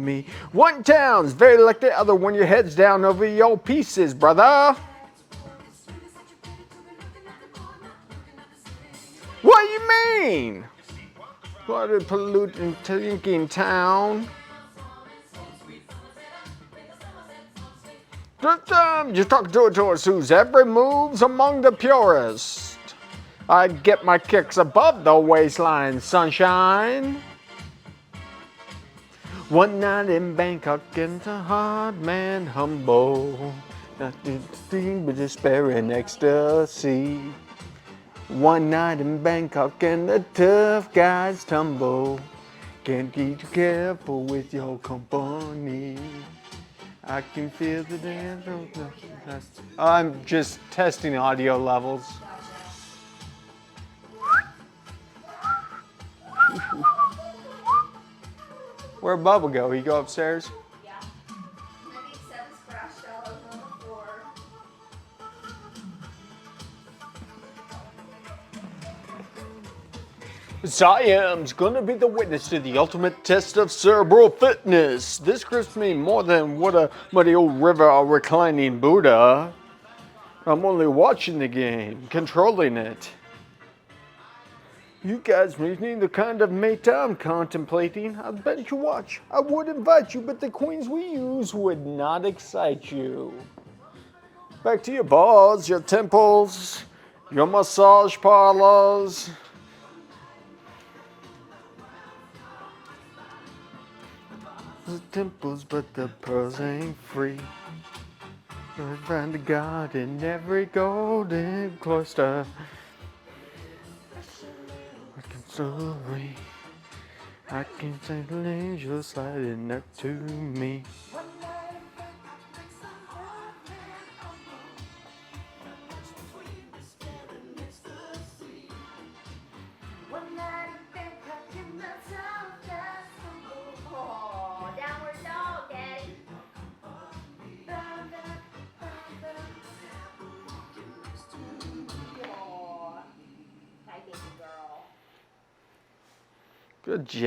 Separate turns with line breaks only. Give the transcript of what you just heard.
me. One town's very like the other when your head's down over your pieces, brother. What do you mean? What a polluting, thinking town. Just talking to a tourist whose every move's among the purest. I get my kicks above the waistline, sunshine. One night in Bangkok, and a hard man humble. Nothing but despair and ecstasy. One night in Bangkok, and the tough guys tumble. Can't be too careful with your company. I can feel the dance. I'm just testing audio levels. Where'd Bubba go? He go upstairs?
Yeah. I think Seven's crashed all over on the floor.
Siam's gonna be the witness to the ultimate test of cerebral fitness. This grips me more than what a muddy old river or reclining Buddha. I'm only watching the game, controlling it. You guys mean the kind of mate I'm contemplating. I bet you watch. I would invite you, but the queens we use would not excite you. Back to your bars, your temples, your massage parlors. The temples, but the pearls ain't free. I find a god in every golden cloister. I can see the angel sliding up to me.
Oh, downward dog, Daddy. Oh, I get you, girl.
Good job.